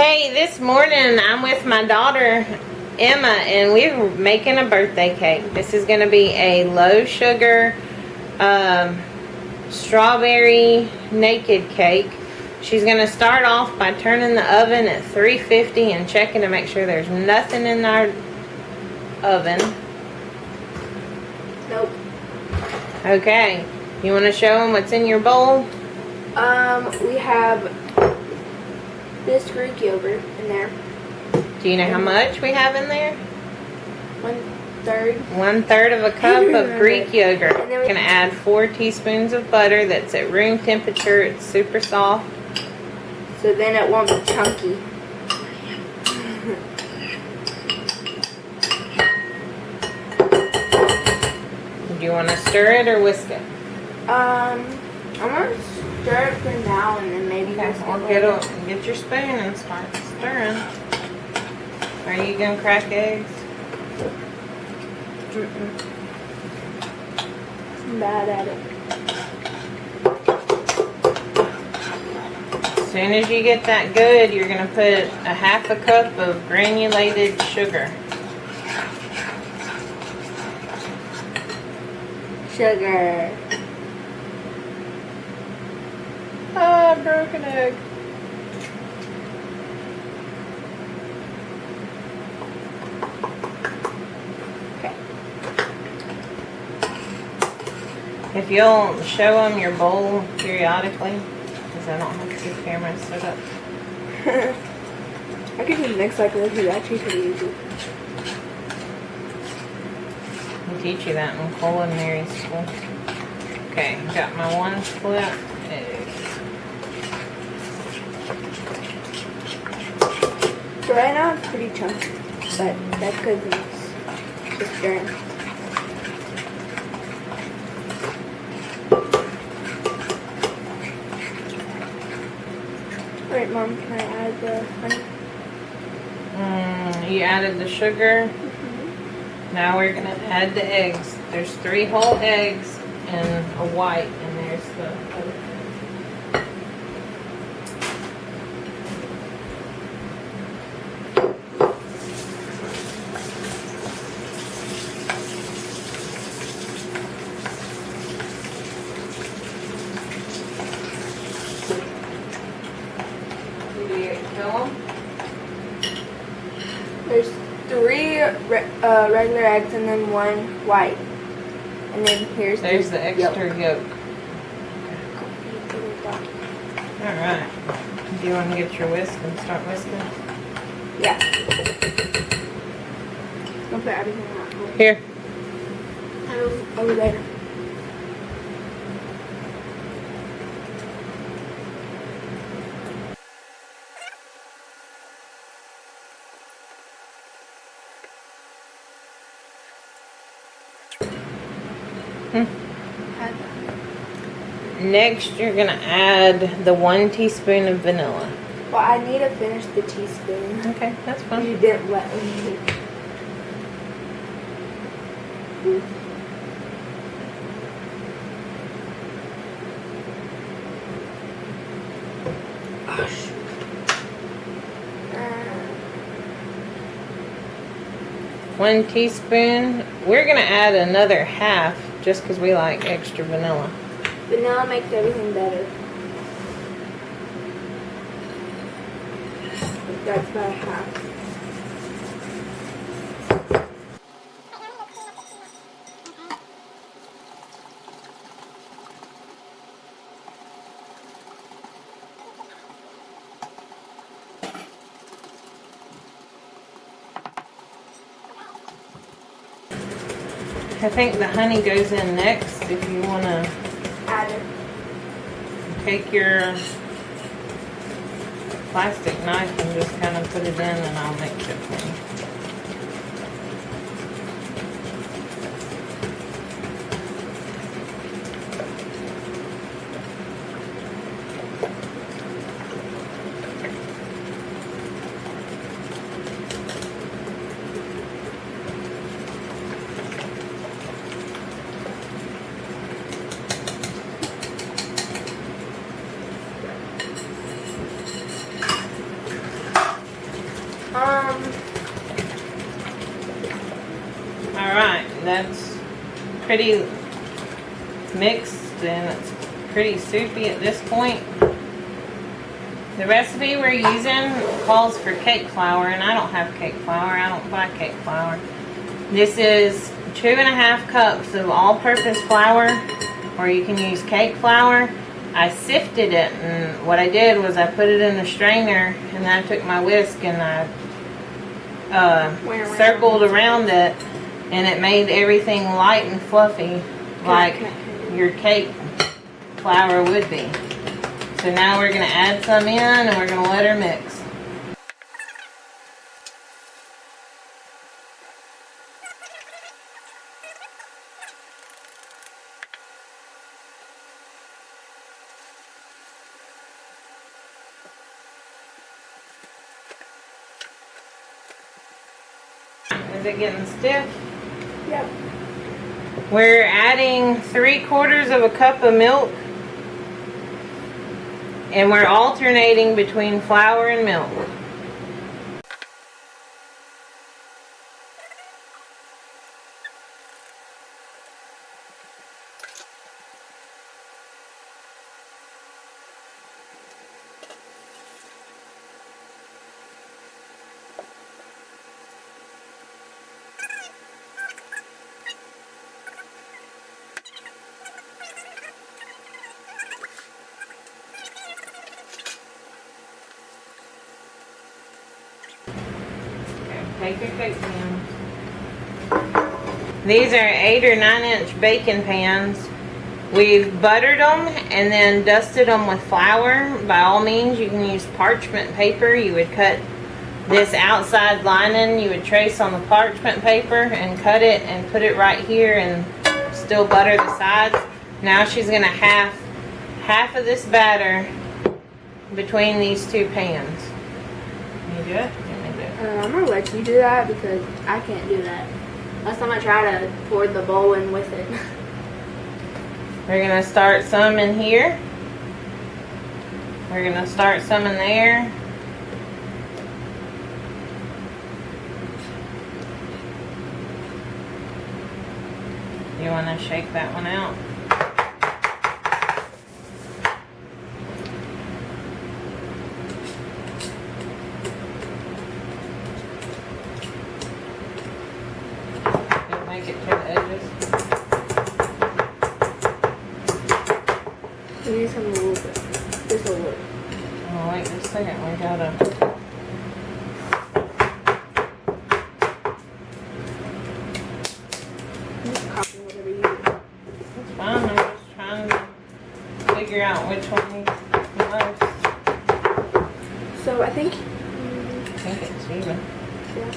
Hey, this morning I'm with my daughter Emma and we're making a birthday cake. This is going to be a low sugar strawberry naked cake. She's going to start off by turning the oven at 350 and checking to make sure there's nothing in our oven. Nope. Okay. You want to show them what's in your bowl? We have this Greek yogurt in there. Do you know how much we have in there? 1/3. 1/3 of a cup of Greek yogurt. We're going to add 4 teaspoons of butter that's at room temperature. It's super soft. So then it won't be chunky. Do you want to stir it or whisk it? I'm going to stir it for now and then maybe Get your spoon and start stirring. Are you going to crack eggs? I'm bad at it. As soon as you get that good, you're going to put a 1/2 cup of granulated sugar. Sugar. Ah, broken egg. Okay. If you'll show them your bowl periodically, because I don't have 2 cameras set up. I could just mix like this. It's actually pretty easy. We teach you that in culinary school. Okay, got my 1 split egg. So right now it's pretty chunky, but that's because it's just stirring. Alright, Mom, can I add the honey? You added the sugar. Now we're going to add the eggs. There's 3 whole eggs and a white, and there's the other. Do you kill them? There's 3 regular eggs and then 1 white. And then here's the extra yolk. Alright. Do you want to get your whisk and start whisking? Yeah. I'll put everything in that bowl. Here. Over there. Next, you're going to add the 1 teaspoon of vanilla. Well, I need to finish the teaspoon. Okay, that's fine. You didn't let me. Oh, shoot. 1 teaspoon. We're going to add another 1/2 just because we like extra vanilla. Vanilla makes everything better. That's about 1/2. I think the honey goes in next if you want to Add it. take your plastic knife and just kind of put it in and I'll mix it for you. pretty mixed and it's pretty soupy at this point. The recipe we're using calls for cake flour, and I don't have cake flour. I don't buy cake flour. This is 2.5 cups of all-purpose flour, or you can use cake flour. I sifted it, and what I did was I put it in a strainer, and then I took my whisk and I circled around it, and it made everything light and fluffy like your cake flour would be. So now we're going to add some in and we're going to let her mix. Is it getting stiff? Yep. We're adding 3/4 cup of milk. And we're alternating between flour and milk. Take your cake pan. These are 8 or 9 inch baking pans. We've buttered them and then dusted them with flour. By all means, you can use parchment paper. You would cut this outside lining, you would trace on the parchment paper and cut it and put it right here and still butter the sides. Now she's going to half of this batter between these 2 pans. Can you do it? I'm gonna let you do that because I can't do that. Last time I tried, I poured the bowl in with it. We're gonna start some in here. We're gonna start some in there. You wanna shake that one out? Make it to the edges. We need some a little bit. Just a little. Oh, wait just a second. We gotta. Just copy whatever you do. It's fine. I'm just trying to figure out which one needs the most. So I think It's even. Yeah.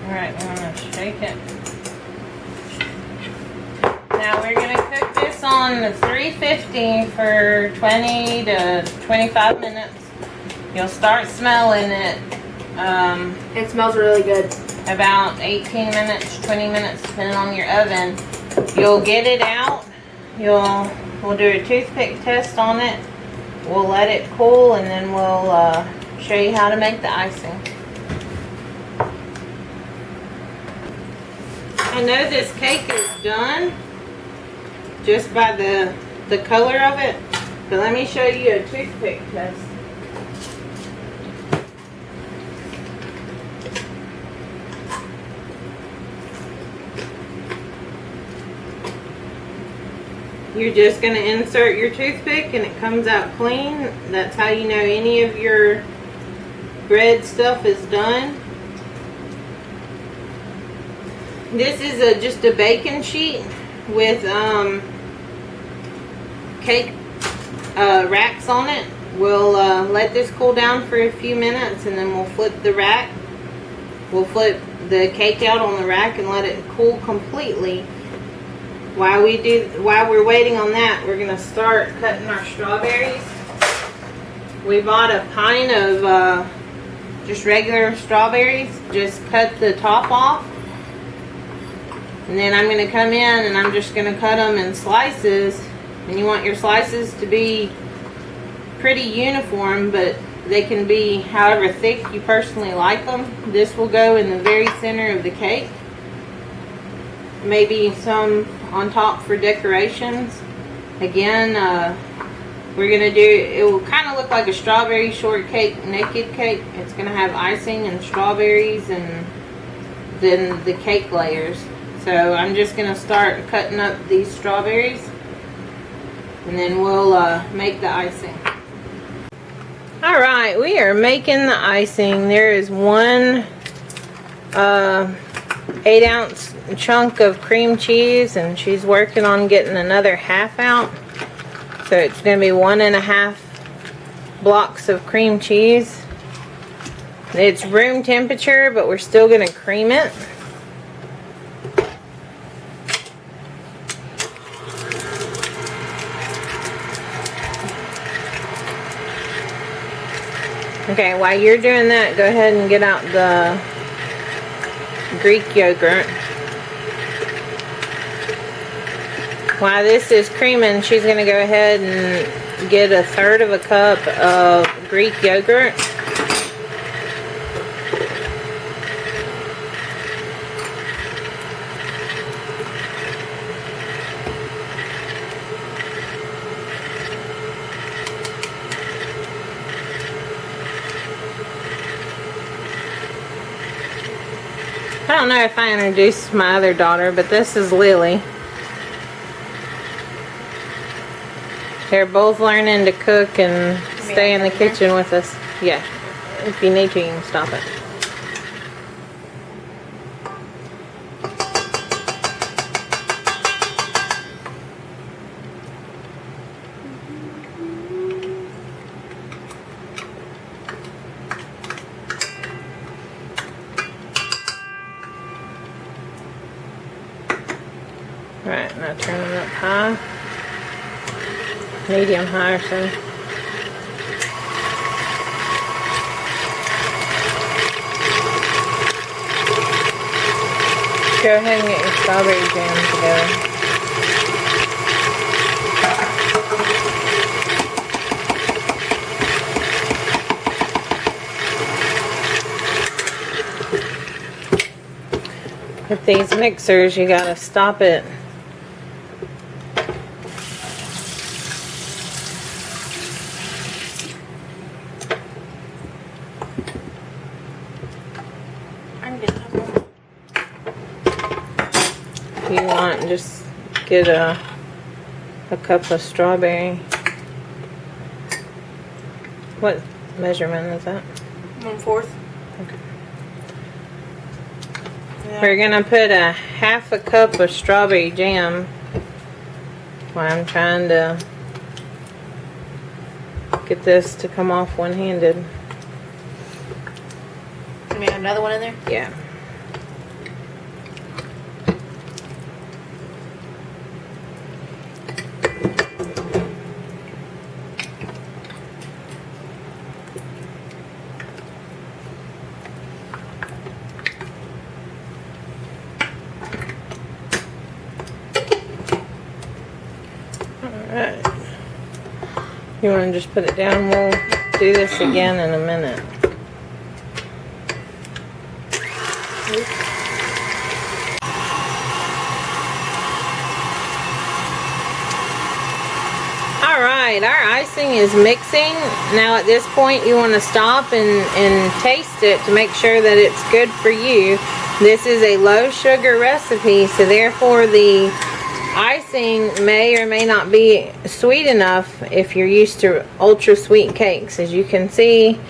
Alright, we're going to shake it. Now we're going to cook this on 350 for 20 to 25 minutes. You'll start smelling it It smells really good. about 18 minutes, 20 minutes, depending on your oven. You'll get it out. We'll do a toothpick test on it. We'll let it cool and then we'll show you how to make the icing. I know this cake is done just by the color of it, but let me show you a toothpick test. You're just going to insert your toothpick and it comes out clean. That's how you know any of your bread stuff is done. This is just a baking sheet with cake racks on it. We'll let this cool down for a few minutes and then we'll flip the rack. We'll flip the cake out on the rack and let it cool completely. While we're waiting on that, we're going to start cutting our strawberries. We bought a pint of just regular strawberries. Just cut the top off. And then I'm going to come in and I'm just going to cut them in slices. And you want your slices to be pretty uniform, but They can be however thick you personally like them. This will go in the very center of the cake. Maybe some on top for decorations. Again, we're gonna do, it will kind of look like a strawberry shortcake naked cake. It's gonna have icing and strawberries and then the cake layers. So I'm just gonna start cutting up these strawberries and then we'll make the icing. Alright, we are making the icing. There is one 8-ounce chunk of cream cheese, and she's working on getting another half out. So it's going to be 1.5 blocks of cream cheese. It's room temperature, but we're still going to cream it. Okay, while you're doing that, go ahead and get out the Greek yogurt. While this is creaming, she's going to go ahead and get 1/3 cup of Greek yogurt. I don't know if I introduced my other daughter, but this is Lily. They're both learning to cook and stay in the kitchen with us. Yeah, if you need to, you can stop it. Alright, now turn them up high. Medium high or so. Go ahead and get your strawberry jam together. With these mixers, you gotta stop it. If you want, just get a cup of strawberry. What measurement is that? 1/4. Okay. Yeah. We're gonna put 1/2 cup of strawberry jam. While I'm trying to get this to come off one-handed. Can we have another one in there? Yeah. Alright. You want to just put it down? We'll do this again in a minute. Alright, our icing is mixing. Now at this point you want to stop and taste it to make sure that it's good for you. This is a low sugar recipe, so therefore the icing may or may not be sweet enough if you're used to ultra sweet cakes. As you can see,